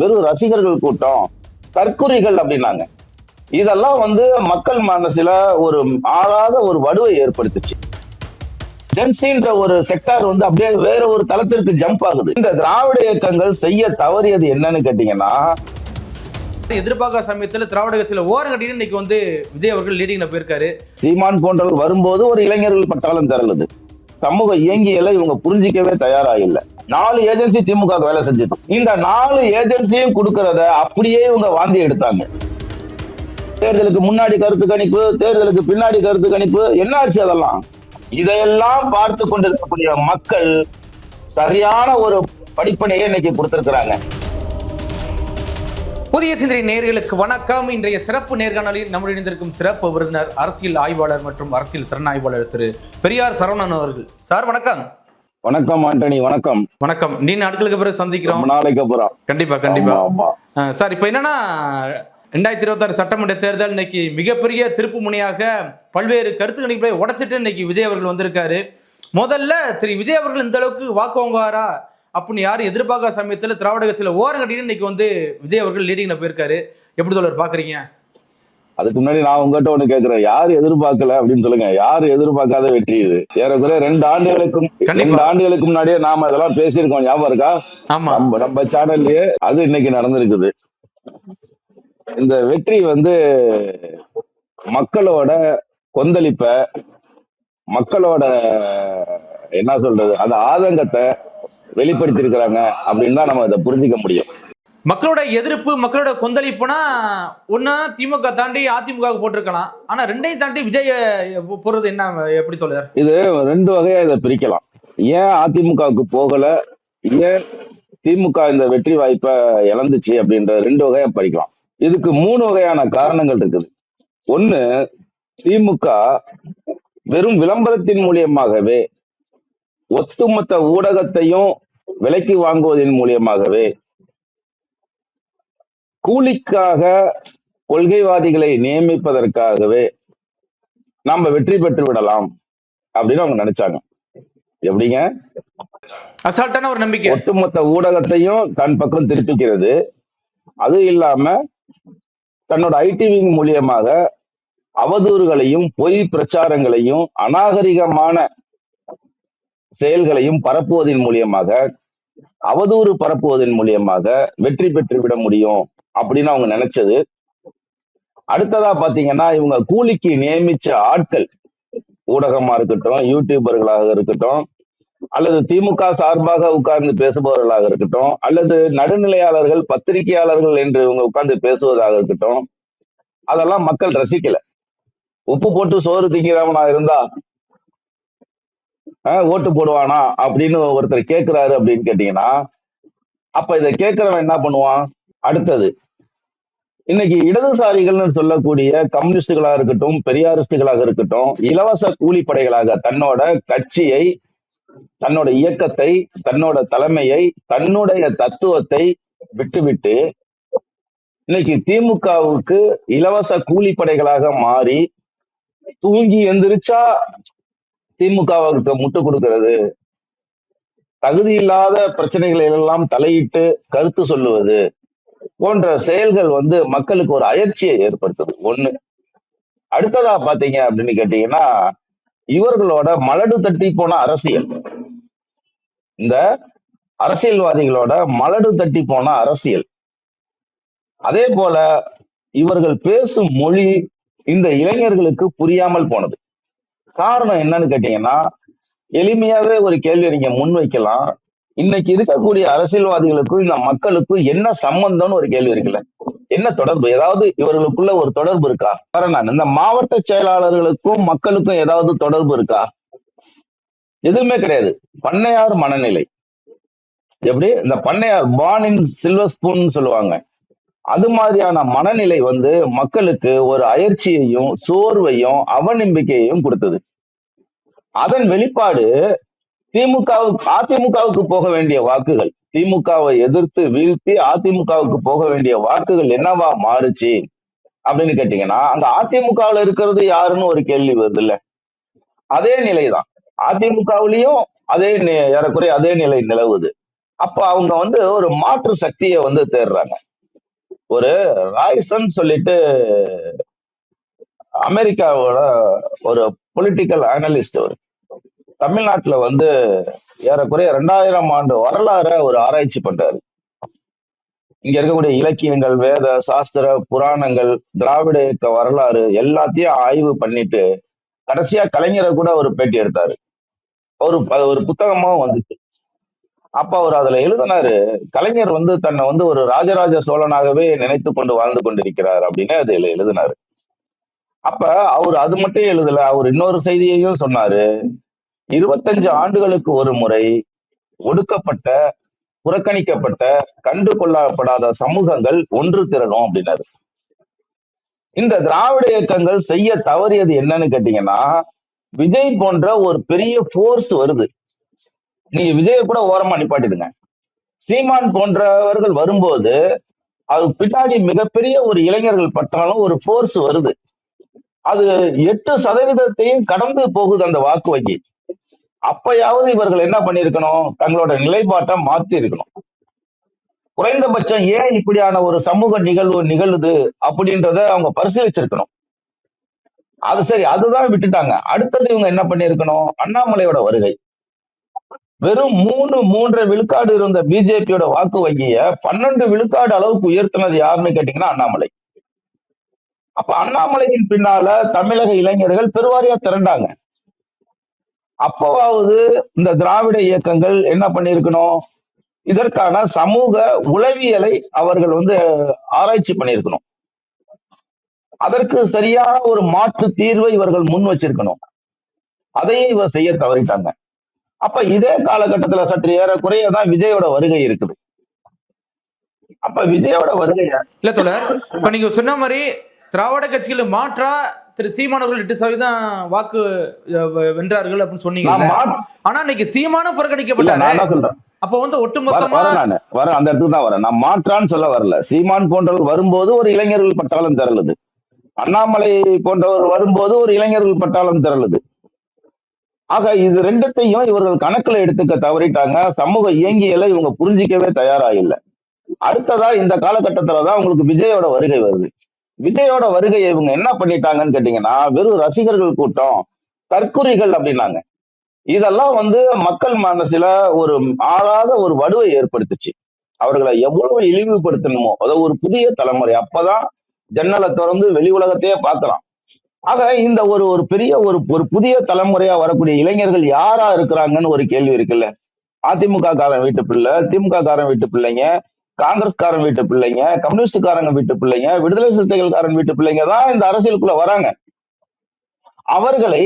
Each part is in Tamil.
வெறும் ரசிகர்கள் கூட்டம், தற்குறிகள் அப்படின்னாங்க. இதெல்லாம் மக்கள் மனசுல ஒரு ஆறாத ஒரு வடுவை ஏற்படுத்துச்சு. ஜென்சின்ற ஒரு செக்டார் அப்படியே வேற ஒரு தளத்திற்கு ஜம்ப் ஆகுது. இந்த திராவிட இயக்கங்கள் செய்ய தவறியது என்னன்னு கேட்டீங்கன்னா, எதிர்பார்க்காத சமயத்துல திராவிட கட்சியில ஓரம் கட்டிட்டு இன்னைக்கு விஜய் அவர்கள் லீடிங்ல போயிருக்காரு. சீமான் போன்றவர்கள் வரும்போது ஒரு இளைஞர்கள் பட்டாளம் திரளுது. சமூக இயங்கியலை இவங்க புரிஞ்சிக்கவே தயாரா இல்ல. 4 ஏஜென்சி திமுக வேலை செஞ்சது. இந்த 4 ஏஜென்சியும் கொடுக்கறத அப்படியே இவங்க வாந்தி எடுத்தாங்க. தேர்தலுக்கு முன்னாடி கருத்து கணிப்பு, தேர்தலுக்கு பின்னாடி கருத்து கணிப்பு, என்ன ஆச்சு அதெல்லாம்? இதையெல்லாம் பார்த்து கொண்டிருக்கக்கூடிய மக்கள் சரியான ஒரு படிப்பனையை இன்னைக்கு கொடுத்திருக்கிறாங்க. புதிய சிந்தனை நேயர்களுக்கு வணக்கம். இன்றைய சிறப்பு நேர்காணலில் நம்முடைய இணைந்திருக்கும் சிறப்பு விருந்தினர், அரசியல் ஆய்வாளர் மற்றும் அரசியல் திறனாய்வாளர் திரு பெரியார் சரவணன் அவர்கள். சார் வணக்கம். வணக்கம் ஆண்டனி. வணக்கம். வணக்கம். நீண்ட நாட்களுக்கு பிறகு சந்திக்கிறோம். நாளைக்கு அப்புறம். கண்டிப்பா. சார், இப்ப என்னன்னா 2026 சட்டமன்ற தேர்தல் இன்னைக்கு மிகப்பெரிய திருப்பு முனையாக பல்வேறு கருத்து கணிப்பை உடைச்சிட்டு இன்னைக்கு விஜய் அவர்கள் வந்திருக்காரு. முதல்ல திரு விஜய் அவர்கள் இந்த அளவுக்கு வாக்கு வாங்குவாரா அப்படின்னு யாரும் எதிர்பார்க்காத சமயத்துல திராவிட கட்சியில ஓரம் கட்டிட்டு இன்னைக்கு விஜய் அவர்கள் லீடிங்ல போயிருக்காரு. எப்படி தோழர் பாக்குறீங்க? அதுக்கு முன்னாடி நான் உங்ககிட்ட ஒண்ணு கேட்கிறேன், யாரு எதிர்பார்க்கல அப்படின்னு சொல்லுங்க. யாரு எதிர்பார்க்காத வெற்றி இது. ஏறக்குறைய 2 ஆண்டுகளுக்கு முன்னாடியே நாம இதெல்லாம் பேசியிருக்கோம், ஞாபகம் இருக்கா? நம்ம சேனல்லயே அது இன்னைக்கு நடந்திருக்குது. இந்த வெற்றி மக்களோட கொந்தளிப்ப, மக்களோட என்ன சொல்றது, அந்த ஆதங்கத்தை வெளிப்படுத்தி இருக்கிறாங்க அப்படின்னு தான் நம்ம இதை புரிஞ்சுக்க முடியும். மக்களோட எதிர்ப்பு, மக்களோட கொந்தளிப்புனா ஒன்னா திமுக தாண்டி அதிமுக போட்டிருக்கலாம். ஆனா ரெண்டையும் தாண்டி விஜய் போறது என்ன, எப்படி தோழர்? இது 2 வகையா இதை பிரிக்கலாம். ஏன் அதிமுகவுக்கு போகல, ஏன் திமுக இந்த வெற்றி வாய்ப்பை இழந்துச்சு அப்படின்ற 2 வகையா படிக்கலாம். இதுக்கு 3 வகையான காரணங்கள் இருக்குது. ஒண்ணு, திமுக வெறும் விளம்பரத்தின் மூலியமாகவே, ஒட்டுமொத்த ஊடகத்தையும் விலைக்கு வாங்குவதன் மூலியமாகவே, கூலிக்காக கொள்கைவாதிகளை நியமிப்பதற்காகவே நாம வெற்றி பெற்று விடலாம் அப்படின்னு அவங்க நினைச்சாங்க. எப்படிங்க? அசால்ட்டான ஒரு நம்பிக்கை. ஒட்டுமொத்த ஊடகத்தையும் தன் பக்கம் திருப்பிக்கிறது, அது இல்லாம தன்னோட ஐடிவிங் மூலியமாக அவதூறுகளையும் பொய் பிரச்சாரங்களையும் அநாகரிகமான செயல்களையும் பரப்புவதன் மூலியமாக, அவதூறு பரப்புவதன் மூலியமாக வெற்றி பெற்று விட முடியும் அப்படின்னு அவங்க நினைச்சது. அடுத்ததா பாத்தீங்கன்னா, இவங்க கூலிக்கு நியமிச்ச ஆட்கள், ஊடகமா இருக்கட்டும், யூடியூபர்களாக இருக்கட்டும், அல்லது திமுக சார்பாக உட்கார்ந்து பேசுபவர்களாக இருக்கட்டும், அல்லது நடுநிலையாளர்கள், பத்திரிகையாளர்கள் என்று இவங்க உட்கார்ந்து பேசுவதாக இருக்கட்டும், அதெல்லாம் மக்கள் ரசிக்கல. உப்பு போட்டு சோறு திங்கிறவனா இருந்தா ஓட்டு போடுவானா அப்படின்னு ஒருத்தர் கேட்கிறாரு அப்படின்னு கேட்டீங்கன்னா, அப்ப இதை கேட்கிறவன் என்ன பண்ணுவான்? அடுத்தது, இன்னைக்கு இடதுசாரிகள்னு சொல்லக்கூடிய கம்யூனிஸ்டுகளா இருக்கட்டும், பெரியாரிஸ்டுகளாக இருக்கட்டும், இலவச கூலிப்படைகளாக தன்னோட கட்சியை, தன்னோட இயக்கத்தை, தன்னோட தலைமையை, தன்னுடைய தத்துவத்தை விட்டுவிட்டு இன்னைக்கு திமுகவுக்கு இலவச கூலிப்படைகளாக மாறி தூங்கி எந்திரிச்சா திமுகவுக்கு முட்டு கொடுக்கிறது, தகுதி இல்லாத பிரச்சனைகளை எல்லாம் தலையிட்டு கருத்து சொல்லுவது போன்ற செயல்கள் மக்களுக்கு ஒரு அயற்சியை ஏற்படுத்துது. ஒண்ணு. அடுத்ததா பாத்தீங்க அப்படின்னு கேட்டீங்கன்னா, இவர்களோட மலடு தட்டி போன அரசியல், இந்த அரசியல்வாதிகளோட மலடு தட்டி போன அரசியல், அதே போல இவர்கள் பேசும் மொழி இந்த இளைஞர்களுக்கு புரியாமல் போனது. காரணம் என்னன்னு கேட்டீங்கன்னா, எளிமையாவே ஒரு கேள்வி நீங்க முன்வைக்கலாம். இன்னைக்கு இருக்கக்கூடிய அரசியல்வாதிகளுக்கும் இந்த மக்களுக்கும் என்ன சம்பந்தம்னு ஒரு கேள்வி இருக்குல்ல, என்ன தொடர்பு? ஏதாவது இவர்களுக்குள்ள ஒரு தொடர்பு இருக்கா? காரணம், இந்த மாவட்ட செயலாளர்களுக்கும் மக்களுக்கும் ஏதாவது தொடர்பு இருக்கா? எதுவுமே கிடையாது. பண்ணையார் மனநிலை. எப்படி இந்த பண்ணையார் பார்ன் இன் சில்வர் ஸ்பூன் சொல்லுவாங்க, அது மாதிரியான மனநிலை மக்களுக்கு ஒரு அயற்சியையும் சோர்வையும் அவநம்பிக்கையையும் கொடுத்தது. அதன் வெளிப்பாடு அதிமுகவுக்கு போக வேண்டிய வாக்குகள், திமுகவை எதிர்த்து வீழ்த்தி அதிமுகவுக்கு போக வேண்டிய வாக்குகள் என்னவா மாறுச்சு அப்படின்னு கேட்டீங்கன்னா, அங்க அதிமுகவுல இருக்கிறது யாருன்னு ஒரு கேள்வி வருது இல்ல. அதே நிலைதான் அதிமுகவிலையும், ஏறக்குறைய அதே நிலை நிலவுது. அப்ப அவங்க வந்து ஒரு மாற்று சக்தியை வந்து தேடுறாங்க. ஒரு ராய்சன் சொல்லிட்டு அமெரிக்காவோட ஒரு பொலிட்டிக்கல் அனலிஸ்ட், ஒரு தமிழ்நாட்டுல வந்து ஏறக்குறைய 2000 ஆண்டு வரலாற ஒரு ஆராய்ச்சி பண்றாரு. இங்க இருக்கக்கூடிய இலக்கியங்கள், வேத சாஸ்திர புராணங்கள், திராவிட இயக்க வரலாறு எல்லாத்தையும் ஆய்வு பண்ணிட்டு கடைசியா கலைஞரை கூட ஒரு பேட்டி எடுத்தாரு. அது ஒரு புத்தகமாவும் வந்துச்சு. அப்ப அவர் அதுல எழுதினாரு, கலைஞர் வந்து தன்னை வந்து ஒரு ராஜராஜ சோழனாகவே நினைத்து கொண்டு வாழ்ந்து கொண்டிருக்கிறார் அப்படின்னு அதுல எழுதினாரு. அப்ப அவர் அது மட்டும் எழுதல, அவர் இன்னொரு செய்தியையும் சொன்னாரு. 25 ஆண்டுகளுக்கு ஒரு முறை ஒடுக்கப்பட்ட, புறக்கணிக்கப்பட்ட, கண்டு கொள்ளப்படாத சமூகங்கள் ஒன்று திரளும் அப்படின்னாரு. இந்த திராவிட இயக்கங்கள் செய்ய தவறியது என்னன்னு கேட்டீங்கன்னா, விஜய் போன்ற ஒரு பெரிய போர்ஸ் வருது. நீங்க விஜய கூட ஓரமா நிப்பாட்டிடுங்க. சீமான் போன்றவர்கள் வரும்போது அது பின்னாடி மிகப்பெரிய ஒரு இளைஞர்கள் பட்டாலும் ஒரு போர்ஸ் வருது. அது 8% கடந்து போகுது அந்த வாக்கு வங்கி. அப்பயாவது இவர்கள் என்ன பண்ணிருக்கணும், தங்களோட நிலைப்பாட்டை மாத்தி இருக்கணும். குறைந்தபட்சம் ஏன் இப்படியான ஒரு சமூக நிகழ்வு நிகழுது அப்படின்றத அவங்க பரிசீலிச்சிருக்கணும். அது சரி, அதுதான் விட்டுட்டாங்க. அடுத்தது இவங்க என்ன பண்ணிருக்கணும், அண்ணாமலையோட வருகை. வெறும் 3 விழுக்காடு இருந்த பிஜேபியோட வாக்கு வங்கிய 12 விழுக்காடு அளவுக்கு உயர்த்தினது யாருன்னு கேட்டீங்கன்னா அண்ணாமலை. அப்ப அண்ணாமலையின் பின்னால தமிழக இளைஞர்கள் பெருவாரியா திரண்டாங்க. அப்பவாவது இந்த திராவிட இயக்கங்கள் என்ன பண்ணிருக்கணும், இதற்கான சமூக உளவியலை அவர்கள் வந்து ஆராய்ச்சி பண்ணிருக்கணும். அதற்கு சரியான ஒரு மாற்று தீர்வை இவர்கள் முன் வச்சிருக்கணும். அதையே இவர் செய்ய தவறிட்டாங்க. அப்ப இதே காலகட்டத்துல சற்று ஏறக்குறைய தான் விஜயோட வருகை இருக்குது. அப்ப விஜயோட வருகைய இல்ல தொடர், இப்ப நீங்க சொன்ன மாதிரி திராவிட கட்சிகள் மாற்றா திரு சீமான் அவர்கள் 8% வாக்கு வென்றார்கள் அப்படின்னு சொன்னீங்க. ஆனா இன்னைக்கு சீமானும் புறக்கணிக்கப்பட்டாரு. அப்ப வந்து ஒட்டுமொத்தமா வர அந்த இடத்துக்கு தான் வரேன். நான் மாற்றான்னு சொல்ல வரல. சீமான் போன்றவர் வரும்போது ஒரு இளைஞர்கள் பட்டாளம் திரளுது, அண்ணாமலை போன்றவர் வரும்போது ஒரு இளைஞர்கள் பட்டாளம் திரளுது. ஆக இது ரெண்டுத்தையும் இவர்கள் கணக்குல எடுத்துக்க தவறிட்டாங்க. சமூக இயங்கியலை இவங்க புரிஞ்சிக்கவே தயாரா இல்லை. அடுத்ததா இந்த காலகட்டத்துலதான் உங்களுக்கு விஜயோட வருகை வருது. விஜயோட வருகையை இவங்க என்ன பண்ணிட்டாங்கன்னு கேட்டீங்கன்னா, வெறும் ரசிகர்கள் கூட்டம், தற்குறிகள் அப்படின்னாங்க. இதெல்லாம் வந்து மக்கள் மனசுல ஒரு ஆளாத ஒரு வடுவை ஏற்படுத்துச்சு. அவர்களை எவ்வளவு இழிவுபடுத்தணுமோ, அதாவது ஒரு புதிய தலைமுறை அப்பதான் ஜன்னலை திறந்து வெளி உலகத்தையே பார்க்கலாம். ஆக இந்த ஒரு ஒரு பெரிய ஒரு ஒரு புதிய தலைமுறையா வரக்கூடிய இளைஞர்கள் யாரா இருக்கிறாங்கன்னு ஒரு கேள்வி இருக்குல்ல. அதிமுக காரன் வீட்டு பிள்ளை, திமுக காரன் வீட்டு பிள்ளைங்க, காங்கிரஸ்காரன் வீட்டு பிள்ளைங்க, கம்யூனிஸ்டுக்காரங்க வீட்டு பிள்ளைங்க, விடுதலை சிறுத்தைகள்காரன் வீட்டு பிள்ளைங்க தான் இந்த அரசியலுக்குள்ள வராங்க. அவர்களை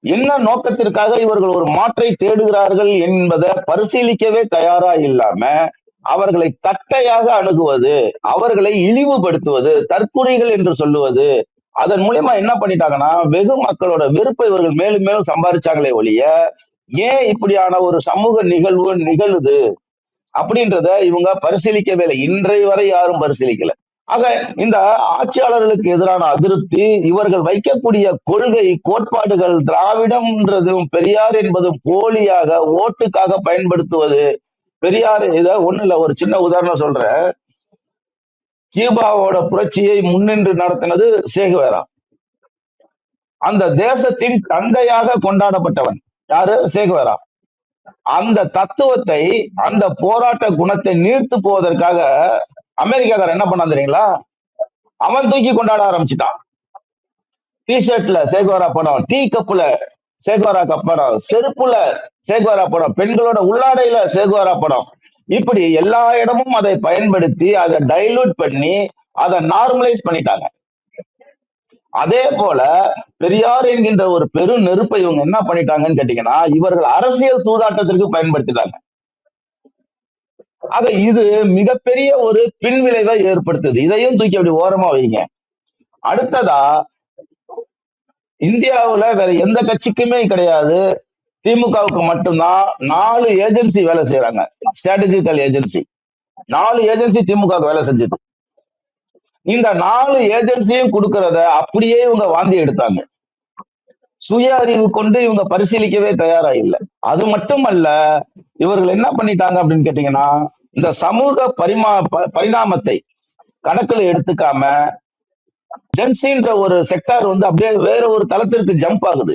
என்ன நோக்கத்திற்காக இவர்கள் ஒரு மாற்றை தேடுகிறார்கள் என்பதை பரிசீலிக்கவே தயாரா இல்லாம அவர்களை தட்டையாக அணுகுவது, அவர்களை இழிவுபடுத்துவது, தற்குறிகள் என்று சொல்லுவது, அதன் மூலியமா என்ன பண்ணிட்டாங்கன்னா வெகு மக்களோட வெறுப்பை இவர்கள் மேலும் மேலும் சம்பாதிச்சாங்களே ஒழிய ஏன் இப்படியான ஒரு சமூக நிகழ்வு நிகழுது அப்படின்றத இவங்க பரிசீலிக்கவே இல்லை. இன்றைய வரை யாரும் பரிசீலிக்கல. ஆக இந்த ஆட்சியாளர்களுக்கு எதிரான அதிருப்தி, இவர்கள் வைக்கக்கூடிய கொள்கை கோட்பாடுகள், திராவிடம்ன்றதும் பெரியார் என்பதும் போலியாக ஓட்டுக்காக பயன்படுத்துவது. பெரியார் இத ஒண்ணு இல்ல, ஒரு சின்ன உதாரணம் சொல்றேன். கியூபாவோட புரட்சியை முன்னின்று நடத்தினது சேகுவேரா. அந்த தேசத்தின் தந்தையாக கொண்டாடப்பட்டவன் யாரு? சேகுவேரா. அந்த தத்துவத்தை, அந்த போராட்ட குணத்தை நீர்த்து போவதற்காக அமெரிக்காக்காரன் என்ன பண்ணான் தெரியுங்களா? அவன் தூக்கி கொண்டாட ஆரம்பிச்சுட்டான். டி ஷர்ட்ல சேகுவேரா படம், டீ கப்புல சேகுவேரா படம், செருப்புல சேகுவேரா படம், பெண்களோட உள்ளாடையில சேகுவேரா படம், இப்படி எல்லா இடமும் அதை பயன்படுத்தி அதை டைலூட் பண்ணி அதை நார்மலைஸ் பண்ணிட்டாங்க. அதே போல பெரியார் என்கின்ற ஒரு பெரு நெருப்பை இவங்க என்ன பண்ணிட்டாங்கன்னு கேட்டீங்கன்னா, இவர்கள் அரசியல் சூதாட்டத்திற்கு பயன்படுத்திட்டாங்க. ஆக இது மிகப்பெரிய ஒரு பின்விளைவை ஏற்படுத்துது. இதையும் தூக்கி அப்படி ஓரமா வைங்க. அடுத்ததா, இந்தியாவுல வேற எந்த கட்சிக்குமே கிடையாது, திமுகவுக்கு மட்டும்தான் 4 ஏஜென்சி வேலை செய்யறாங்க. ஸ்ட்ராட்டஜிக்கல் ஏஜென்சி 4 ஏஜென்சி திமுக வேலை செஞ்சது. இந்த 4 ஏஜென்சியும் கொடுக்கறத அப்படியே இவங்க வாந்தி எடுத்தாங்க. சுய அறிவு கொண்டு இவங்க பரிசீலிக்கவே தயாரா இல்லை. அது மட்டுமல்ல, இவர்கள் என்ன பண்ணிட்டாங்க அப்படின்னு கேட்டீங்கன்னா, இந்த சமூக பரிணாமத்தை கணக்குல எடுத்துக்காம ஜென்சின்ற ஒரு செக்டார் வந்து அப்படியே வேற ஒரு தளத்திற்கு ஜம்ப் ஆகுது.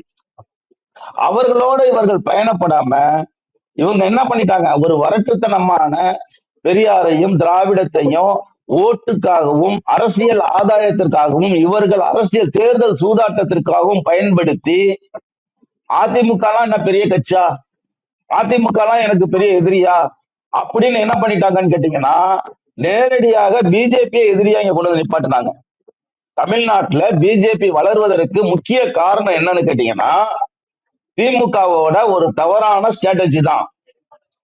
அவர்களோட இவர்கள் பயணப்படாம இவங்க என்ன பண்ணிட்டாங்க, ஒரு வரட்டுத்தனமான பெரியாரையும் திராவிடத்தையும் ஓட்டுக்காகவும் அரசியல் ஆதாயத்திற்காகவும் இவர்கள் அரசியல் தேர்தல் சூதாட்டத்திற்காகவும் பயன்படுத்தி, அதிமுக என்ன பெரிய கட்சா, அதிமுக எனக்கு பெரிய எதிரியா அப்படின்னு என்ன பண்ணிட்டாங்கன்னு கேட்டீங்கன்னா, நேரடியாக பிஜேபியை எதிரியா இங்க கொண்டு வந்து நிப்பாட்டினாங்க. தமிழ்நாட்டுல பிஜேபி வளர்வதற்கு முக்கிய காரணம் என்னன்னு கேட்டீங்கன்னா, திமுகவோட ஒரு தவறான ஸ்ட்ராட்டஜி தான்.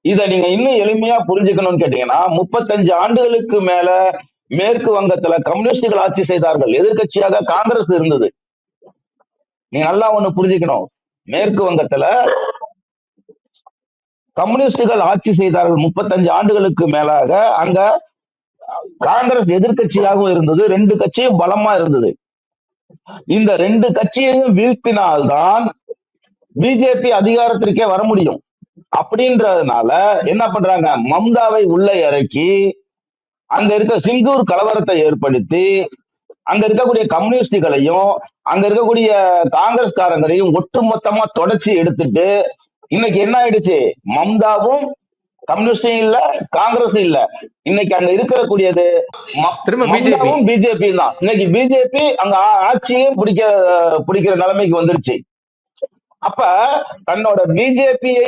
இதை நீங்க இன்னும் எளிமையா புரிஞ்சுக்கணும்னு கேட்டீங்கன்னா, 35 ஆண்டுகளுக்கு மேல மேற்கு வங்கத்துல கம்யூனிஸ்டுகள் ஆட்சி செய்தார்கள். எதிர்கட்சியாக காங்கிரஸ் இருந்தது. நீங்க நல்லா ஒண்ணு புரிஞ்சுக்கணும், மேற்கு வங்கத்துல கம்யூனிஸ்டுகள் ஆட்சி செய்தார்கள் 35 ஆண்டுகளுக்கு மேலாக. அங்க காங்கிரஸ் எதிர்கட்சியாகவும் இருந்தது, 2 கட்சியும் பலமா இருந்தது. இந்த 2 கட்சியையும் வீழ்த்தினால்தான் பிஜேபி அதிகாரத்திற்கே வர முடியும். அப்படின்றதுனால என்ன பண்றாங்க, மம்தாவை உள்ளே இறக்கி அங்க இருக்க சிங்கூர் கலவரத்தை ஏற்படுத்தி அங்க இருக்கக்கூடிய கம்யூனிஸ்டுகளையும் அங்க இருக்கக்கூடிய காங்கிரஸ்காரங்களையும் ஒட்டுமொத்தமா தொடச்சி எடுத்துட்டு இன்னைக்கு என்ன ஆயிடுச்சு, மம்தாவும் கம்யூனிஸ்டும் இல்ல, காங்கிரஸும் இல்ல. இன்னைக்கு அங்க இருக்கக்கூடியது மம்தாவும் பிஜேபி தான். இன்னைக்கு பிஜேபி அங்க ஆட்சியும் பிடிக்கிற நிலைமைக்கு வந்துருச்சு. அப்ப தன்னோட பிஜேபியை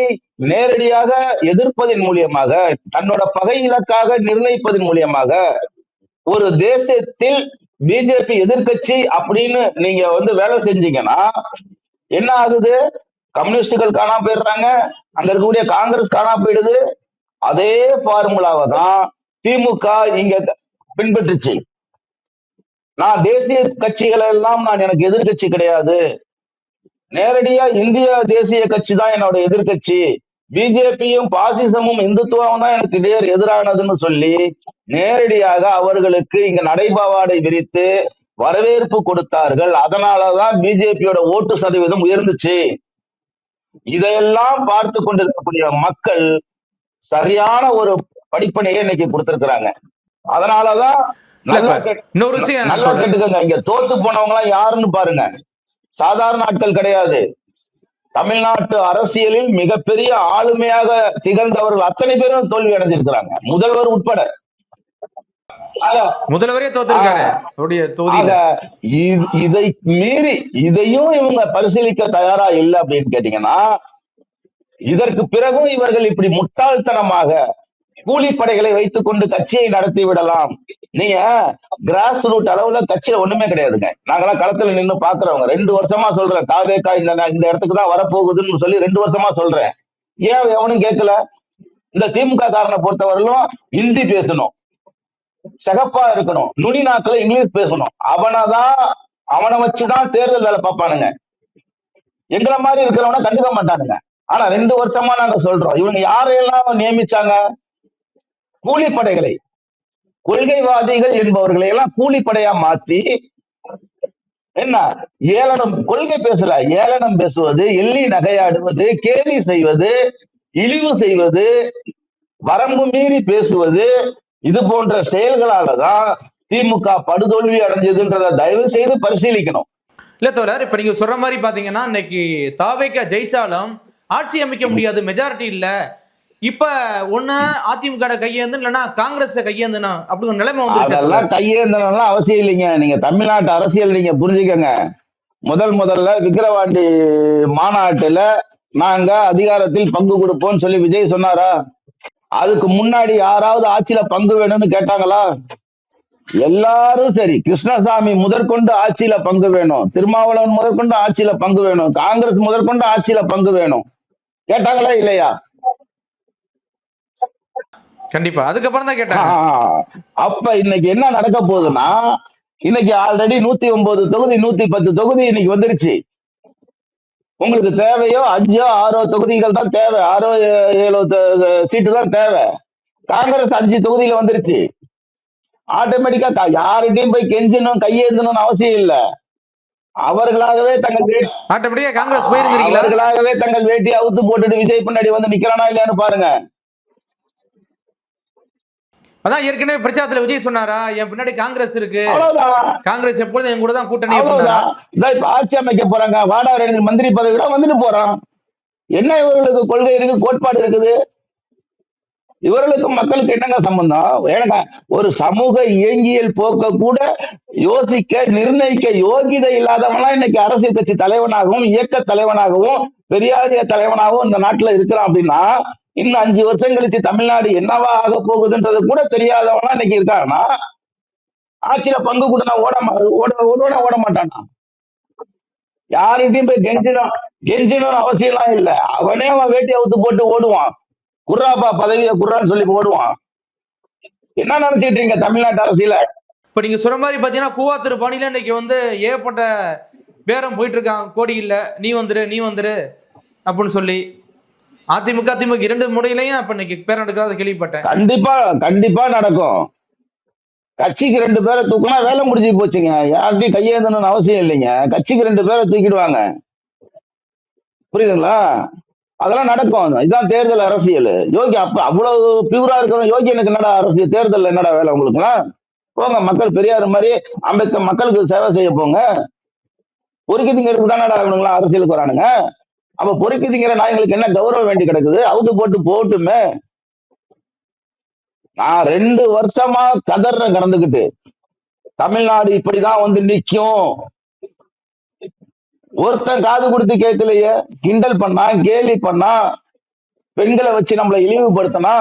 நேரடியாக எதிர்ப்பதன் மூலியமாக, தன்னோட பகை இலக்காக நிர்ணயிப்பதன் மூலியமாக, ஒரு தேசத்தில் பிஜேபி எதிர்கட்சி அப்படின்னு நீங்க வந்து வேலை செஞ்சீங்கன்னா என்ன ஆகுது, கம்யூனிஸ்டுகள் காணாம போயிடுறாங்க, அங்க இருக்கக்கூடிய காங்கிரஸ் காணாம போயிடுது. அதே ஃபார்முலாவை தான் திமுக இங்க பின்பற்றுச்சு. நான் தேசிய கட்சிகள் எல்லாம் எனக்கு எதிர்கட்சி கிடையாது, நேரடியா இந்திய தேசிய கட்சி தான் என்னோட எதிர்கட்சி, பிஜேபியும் பாசிசமும் இந்துத்துவம் தான் எனக்கு எதிரானதுன்னு சொல்லி நேரடியாக அவர்களுக்கு இங்க நடைபாவாடை விரித்து வரவேற்பு கொடுத்தார்கள். அதனாலதான் பிஜேபியோட ஓட்டு சதவீதம் உயர்ந்துச்சு. இதையெல்லாம் பார்த்து கொண்டிருக்கக்கூடிய மக்கள் சரியான ஒரு படிப்பனையை இன்னைக்கு கொடுத்திருக்கிறாங்க. அதனாலதான் நல்லா கேட்டுக்கங்க, இங்க தோத்து போனவங்க எல்லாம் யாருன்னு பாருங்க, சாதாரண ஆட்கள் கிடையாது. தமிழ்நாட்டு அரசியலில் மிகப்பெரிய ஆளுமையாக திகழ்ந்தவர்கள் அத்தனை பேரும் தோல்வி அடைஞ்சிருக்கிறாங்க, முதல்வர் உட்பட. முதல்வரே தோத்திருக்காரு. இதை மீறி இதையும் இவங்க பரிசீலிக்க தயாரா இல்லை அப்படின்னு கேட்டீங்கன்னா, இதற்கு பிறகும் இவர்கள் இப்படி முட்டாள்தனமாக கூலிப்படைகளை வைத்துக் கொண்டு கட்சியை நடத்தி விடலாம். நீங்க கிராஸ் ரூட் அளவுல கட்சியில ஒண்ணுமே கிடையாதுங்க. நாங்கெல்லாம் களத்துல நின்று பாக்குறவங்க, 2 வருஷமா சொல்றேன், தாவேகா இந்த இடத்துக்கு தான் வரப்போகுதுன்னு சொல்லி 2 வருஷமா சொல்றேன். ஏன் எவனும் கேட்கல? இந்த திமுக காரனை பொறுத்தவரையிலும் ஹிந்தி பேசணும், சிகப்பா இருக்கணும், நுனி நாக்குல இங்கிலீஷ் பேசணும், அவனை வச்சுதான் தேர்தல் வேலை பார்ப்பானுங்க. எங்களை மாதிரி இருக்கிறவன கண்டுக்க மாட்டானுங்க. ஆனா 2 வருஷமா நாங்க சொல்றோம், இவங்க யாரையெல்லாம் நியமிச்சாங்க, கூலிப்படைகளை, கொள்கைவாதிகள் என்பவர்களை எல்லாம் கூலிப்படையா மாத்தி என்ன ஏளனம், கொள்கை பேசல, ஏளனம் பேசுவது, எள்ளி நகையாடுவது, கேலி செய்வது, இழிவு செய்வது, வரம்பு மீறி பேசுவது, இது போன்ற செயல்களாலதான் திமுக படுதோல்வி அடைஞ்சதுன்றத தயவு செய்து பரிசீலிக்கணும். இல்ல தோழர், இப்ப நீங்க சொல்ற மாதிரி பாத்தீங்கன்னா இன்னைக்கு தாவேகா ஜெயிச்சாலும் ஆட்சி அமைக்க முடியாது, மெஜாரிட்டி இல்ல. இப்ப ஒண்ணு அதிமுக கையேந்து இல்லைன்னா காங்கிரஸ் கையேந்தணும் அப்படி ஒரு நிலைமை வந்து. அதெல்லாம் கையேந்தணும் அவசியம் இல்லைங்க. நீங்க தமிழ்நாட்டு அரசியல் நீங்க புரிஞ்சுக்கங்க. முதல்ல விக்கிரவாண்டி மாநாட்டுல நாங்க அதிகாரத்தில் பங்கு கொடுப்போம்னு சொல்லி விஜய் சொன்னாரா? அதுக்கு முன்னாடி யாராவது ஆட்சியில பங்கு வேணும்னு கேட்டாங்களா? எல்லாரும் சரி, கிருஷ்ணசாமி முதற்கொண்டு ஆட்சியில பங்கு வேணும், திருமாவளவன் முதற்கொண்டு ஆட்சியில பங்கு வேணும், காங்கிரஸ் முதற்கொண்டு ஆட்சியில பங்கு வேணும் கேட்டாங்களா இல்லையா? கண்டிப்பா, அதுக்கப்புறம் தான் கேட்டாங்க. அப்ப இன்னைக்கு என்ன நடக்க போகுதுன்னா, இன்னைக்கு ஆல்ரெடி 109 தொகுதி 110 தொகுதி இன்னைக்கு வந்துருச்சு. உங்களுக்கு தேவையோ 5ஓ 6ஓ தொகுதிகள் தான் தேவை, 6ஓ 7ஓ சீட்டு தான் தேவை. காங்கிரஸ் 5 தொகுதியில வந்துருச்சு. ஆட்டோமேட்டிக்கா யார்கிட்டையும் போய் கெஞ்சணும் கையேந்தணும்னு அவசியம் இல்லை. அவர்களாகவே தங்கள் ஆட்டோமேட்டிக்கா காங்கிரஸ் போயிருந்தீங்களா? அவர்களாகவே தங்கள் வேட்டியை அவுத்து போட்டுட்டு விஜய் பின்னாடி வந்து நிக்கிறானா இல்லையான்னு பாருங்க. அதான் ஏற்கனவே பிரச்சாரத்துல விஜய் சொன்னாரா, என் பின்னாடி காங்கிரஸ் இருக்கு, அவ்வளவுதான், காங்கிரஸ் எப்பொழுதும் என் கூட தான் கூட்டணி அப்படின்னாரா? அவ்வளவுதான். இதான் இப்ப ஆட்சி அமைக்க போறாங்க, வாடா ரெண்டு மந்திரி பதவி கூட வந்துட்டு போறான். என்ன இவர்களுக்கு கொள்கை இருக்கு, கோட்பாடு இருக்குது? இவர்களுக்கும் மக்களுக்கு என்னங்க சம்பந்தம்? ஏங்க, ஒரு சமூக இயங்கியல் போக்க கூட யோசிக்க நிர்ணயிக்க யோகிதை இல்லாதவனா இன்னைக்கு அரசியல் கட்சி தலைவனாகவும் இயக்க தலைவனாகவும் பெரியாரிய தலைவனாகவும் இந்த நாட்டுல இருக்கிறான் அப்படின்னா, இன்னும் 5 வருஷம் கழிச்சு தமிழ்நாடு என்னவா ஆக போகுதுன்றது கூட தெரியாதவனா இன்னைக்கு இருக்காங்கன்னா, ஆட்சியில பங்கு கூட ஓட மாட்டானா? யார்கிட்டயும் போய் கெஞ்சணும் அவசியம் இல்ல. அவனே அவன் வேட்டி அவுத்து போட்டு ஓடுவான். குர்ராப்பா பதவியை குர்ரான்னு சொல்லி ஓடுவான். என்ன நினைச்சிட்டு இருக்கீங்க தமிழ்நாட்டு அரசியல? இப்ப நீங்க சொல்ற மாதிரி பாத்தீங்கன்னா கூவாத்தூர் பாணியில இன்னைக்கு வந்து ஏகப்பட்ட பேரம் போயிட்டு இருக்காங்க. கோடி இல்ல, நீ வந்துரு அப்படின்னு சொல்லி அதிமுக திமுக 2 முறையிலையும் இப்ப இன்னைக்கு பேரம் நடக்கிறத கேள்விப்பட்டேன். கண்டிப்பா நடக்கும். கட்சிக்கு 2 பேரை தூக்குனா வேலை முடிஞ்சு போச்சுங்க. யார்கிட்டயும் கையேந்தணும்னு அவசியம் இல்லைங்க. கட்சிக்கு 2 பேரை தூக்கிடுவாங்க. புரியுதுங்களா? அதெல்லாம் நடக்கும். இதுதான் தேர்தல் அரசியல். யோகி அப்ப அவ்வளவு பியூரா இருக்கிற யோகி எனக்கு என்னடா அரசியல், தேர்தல் என்னடா வேலை உங்களுக்குலாம்? போங்க, மக்கள் பெரியார் மாதிரி அம்பேத்கர் மக்களுக்கு சேவை செய்ய போங்க. பொறுக்கி திங்கிறதுக்கு தானடா இவனுங்களாம் அரசியலுக்கு வரானுங்க. அப்ப பொறுக்கி திங்கிற நாய்களுக்கு என்ன கௌரவம் வேண்டி கிடக்குது? அவுத்து போட்டு போட்டுமே. நான் 2 வருஷமா கதற கடந்துகிட்டு தமிழ்நாடு இப்படிதான் வந்து நிக்கும். ஒருத்தன் காது கொடுத்து கேட்கலையே. கிண்டல் பண்ணா, கேலி பண்ணா, பெண்களை வச்சு நம்மளை இழிவுபடுத்தினா.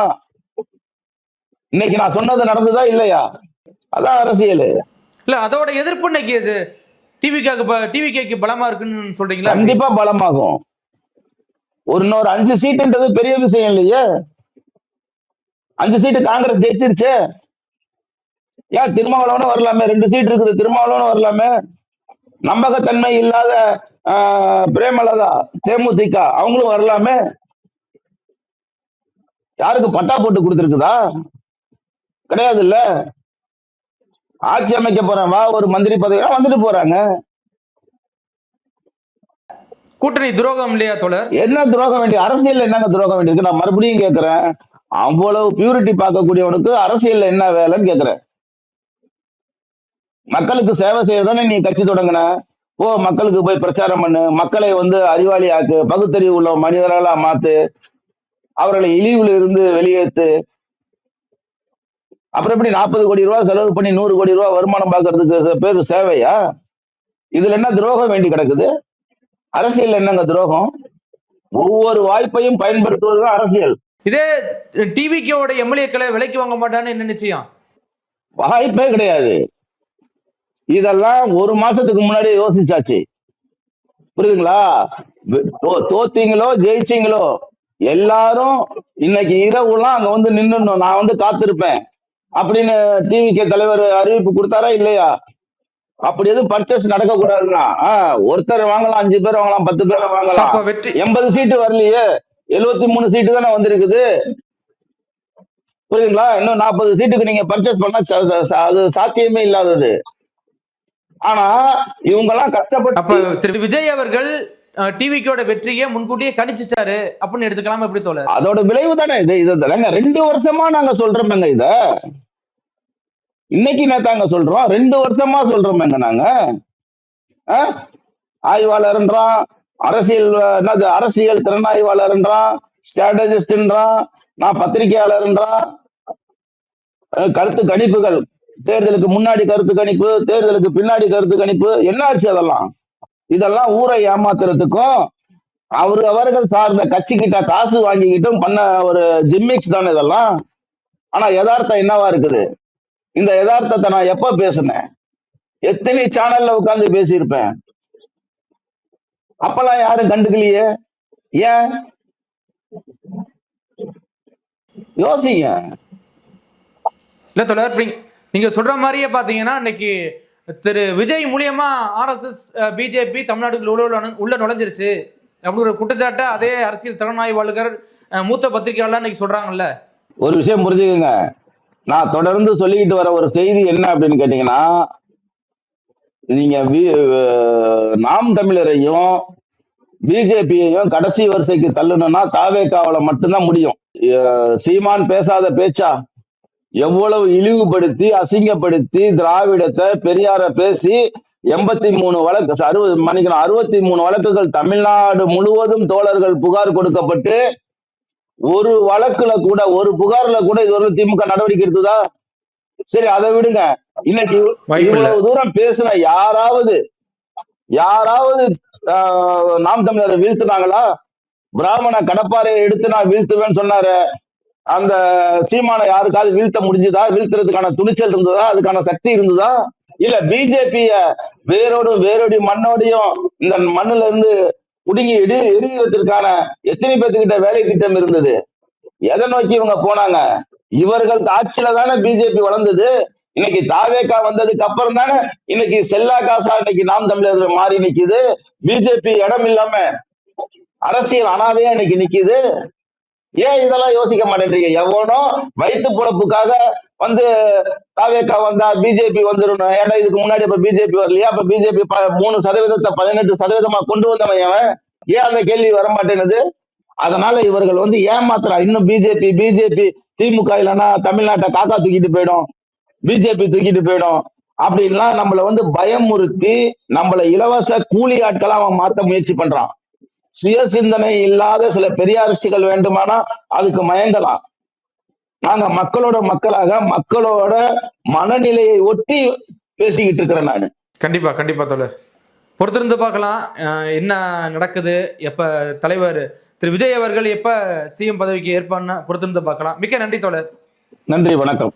இன்னைக்கு நான் சொன்னது நடந்ததா இல்லையா? அதான் அரசியல். இல்ல அதோட எதிர்ப்பு இன்னைக்கு இது டிவிக்கு பலமா இருக்குன்னு சொல்றீங்களா? கண்டிப்பா பலமாகும். இன்னொரு 5 சீட்டுன்றது பெரிய விஷயம் இல்லையே. 5 சீட்டு காங்கிரஸ் ஜெயிச்சிருச்சு. ஏன் திருமாவளவனும் வரலாமே? 2 சீட் இருக்குது, திருமாவளவனும் வரலாமே. நம்பகத்தன்மை இல்லாத பிரேமலதா தேமுதிக அவங்களும் வரலாமே. யாருக்கு பட்டா போட்டு கொடுத்திருக்குதா? கிடையாது இல்ல. ஆட்சி அமைக்க போறேன் வா, ஒரு மந்திரி பதவி வந்துட்டு போறாங்க. கூட்டணி துரோகம் இல்லையா தோழர்? என்ன துரோகம் வேண்டிய அரசியல்? என்னங்க துரோகம் வேண்டியிருக்கு? நான் மறுபடியும் கேட்கிறேன். அவ்வளவு பியூரிட்டி பார்க்கக்கூடியவனுக்கு அரசியல் என்ன வேலைன்னு கேட்கிறேன். மக்களுக்கு சேவை செய்யறதானே நீ கட்சி தொடங்கின. மக்களுக்கு போய் பிரச்சாரம் பண்ணு, மக்களை வந்து அறிவாளி ஆக்கு, பகுத்தறிவு உள்ள மனிதர்களா மாத்து, அவர்களை இழிவுல இருந்து வெளியேற்று. அப்புறம் எப்படி 40 கோடி ரூபாய் செலவு பண்ணி 100 கோடி ரூபாய் வருமானம் பார்க்கறதுக்கு பேரு சேவையா? இதுல என்ன துரோகம் வேண்டி கிடக்குது? அரசியல் என்னங்க துரோகம்? ஒவ்வொரு வாய்ப்பையும் பயன்படுத்துவதுதான் அரசியல். இதே டிவிக்கோட எம்எல்ஏக்களை விலைக்கு வாங்க மாட்டான்னு என்ன நிச்சயம்? வாய்ப்பே கிடையாது. இதெல்லாம் 1 மாசத்துக்கு முன்னாடி யோசிச்சாச்சு. புரியுதுங்களா? தோத்தீங்களோ ஜெயிச்சீங்களோ எல்லாரும் இன்னைக்கு இரவுலாம் அங்க வந்து நின்னுடணும், நான் வந்து காத்திருப்பேன் அப்படின்னு டிவிகே தலைவர் அறிவிப்பு கொடுத்தாரா இல்லையா? அப்படி எதுவும் பர்ச்சேஸ் நடக்க கூடாதுன்னா ஒருத்தர் வாங்கலாம், 5 பேர் வாங்கலாம், 10 பேர் வாங்கலாம். 80 சீட்டு வரலையே, 73 சீட்டு தானே வந்திருக்குது. புரியுதுங்களா? இன்னும் 40 சீட்டுக்கு நீங்க பர்ச்சேஸ் பண்ணா அது சாத்தியமே இல்லாதது. ஆனா இவங்க எல்லாம் கஷ்டப்பட்டு. அப்ப திரு விஜய் அவர்கள் டிவிக்கோட வெற்றியை முன்கூட்டியே கணிச்சிட்டாரு அப்படின்னு எடுத்துக்கலாம் எப்படி தோழர்? அதோட விளைவு தானே இது. இதை 2 வருஷமா நாங்க சொல்றோமேங்க. இத இன்னைக்கு நேத்தாங்க சொல்றோம், 2 வருஷமா சொல்றோமேங்க நாங்க. ஆய்வாளர்ன்றான், அரசியல் திறனாய்வாளர்ன்றான், ஸ்ட்ராட்டஜிஸ்ட்ன்றான், நான் பத்திரிகையாளர்ன்றான். கருத்து கணிப்புகள், தேர்தலுக்கு முன்னாடி கருத்து கணிப்பு, தேர்தலுக்கு பின்னாடி கருத்து கணிப்பு, என்ன ஆச்சு? இதெல்லாம் ஊரை ஏமாத்துறதுக்கும் அவர்கள் சார்ந்த கட்சி கிட்ட காசு வாங்கிக்கிட்டும் பண்ண ஒரு ஜிம்மிக்ஸ் தானே இதெல்லாம். ஆனா யதார்த்தம் என்னவா இருக்குது? இந்த யதார்த்தத்தை நான் எப்ப பேசினேன்? எத்தனை சேனல்ல உட்கார்ந்து பேசியிருப்பேன். அப்பெல்லாம் யாரும் கண்டுக்கலையே. ஏன்? யோசிங்க. இல்ல தொடர், நீங்க சொல்ற மாதிரியே பாத்தீங்கன்னா இன்னைக்கு திரு விஜய் மூலியமா RSS பிஜேபி தமிழ்நாட்டுக்கு உள்ள நுழைஞ்சிருச்சு அப்படிங்கிற குற்றச்சாட்டை அதே அரசியல் திறனாய்வாளர் மூத்த பத்திரிகையாளர் இன்னைக்கு சொல்றாங்கல்ல. ஒரு விஷயம் புரிஞ்சுக்கங்க, நான் தொடர்ந்து சொல்லிக்கிட்டு வர ஒரு செய்தி என்ன அப்படின்னு கேட்டீங்கன்னா, நீங்க நாம் தமிழரையும் பிஜேபியையும் கடைசி வரிசைக்கு தள்ளணும்னா தாவேகாவுல மட்டும்தான் முடியும். சீமான் பேசாத பேச்சா? எவ்வளவு இழிவுபடுத்தி அசிங்கப்படுத்தி திராவிடத்தை பெரியார பேசி 83 வழக்கு 63 வழக்குகள் தமிழ்நாடு முழுவதும் தோழர்கள் புகார் கொடுக்கப்பட்டு ஒரு வழக்குல கூட ஒரு புகார்ல கூட இதுவரை திமுக நடவடிக்கை எடுத்ததா? சரி, அதை விடுங்க. இன்னைக்கு இவ்வளவு தூரம் பேசின யாராவது நாம் தமிழரை வீழ்த்துனாங்களா? பிராமண கடப்பாறையை எடுத்து நான் வீழ்த்துவேன்னு சொன்னாரு, அந்த சீமானை யாருக்காவது வீழ்த்த முடிஞ்சதா? வீழ்த்துறதுக்கான துணிச்சல் இருந்ததா? அதுக்கான சக்தி இருந்ததா? இல்ல பிஜேபிய வேரோடி மண்ணோடையும் இந்த மண்ணுல இருந்து குடுங்கி எரிகிறதுக்கான எத்தனை பேத்துக்கிட்ட வேலை திட்டம் இருந்தது? எதை நோக்கி இவங்க போனாங்க? இவர்கள் ஆட்சியில தானே பிஜேபி வளர்ந்தது. இன்னைக்கு தாவேகா வந்ததுக்கு அப்புறம் தானே இன்னைக்கு செல்லா காசா இன்னைக்கு நாம் தமிழர் மாறி நிக்குது. பிஜேபி இடம் இல்லாம அரசியல் அனாதையா இன்னைக்கு நிக்குது. ஏன் இதெல்லாம் யோசிக்க மாட்டேன்றீங்க? எவனோ வயிற்று பொழப்புக்காக வந்து தாவேகா வந்தா பிஜேபி வந்துடும். ஏன்னா இதுக்கு முன்னாடி இப்ப பிஜேபி வரலையா? அப்ப பிஜேபி 3% 18% கொண்டு வந்தவன் ஏன் அந்த கேள்வி வர மாட்டேனுது? அதனால இவர்கள் வந்து ஏமாத்துறா. இன்னும் பிஜேபி திமுக இல்லைன்னா தமிழ்நாட்டை காக்கா தூக்கிட்டு போயிடும், பிஜேபி தூக்கிட்டு போயிடும் அப்படின்லாம் நம்மள வந்து பயமுறுத்தி நம்மள இலவச கூலி ஆட்களா அவன் மாத்த முயற்சி பண்றான். சுய சிந்தனை இல்லாத சில பெரியாரிஸ்டுகள் வேண்டுமானா அதுக்கு மயங்கலாம். நாங்க மக்களாக மக்களோட மனநிலையை ஒட்டி பேசிக்கிட்டு இருக்கிறேன் நானு. கண்டிப்பா தோழர், பொறுத்திருந்து பார்க்கலாம் என்ன நடக்குது. எப்ப தலைவர் திரு விஜய் அவர்கள் எப்ப சிஎம் பதவிக்கு ஏற்பான்னு பொறுத்திருந்து பார்க்கலாம். மிக்க நன்றி தோழர். நன்றி, வணக்கம்.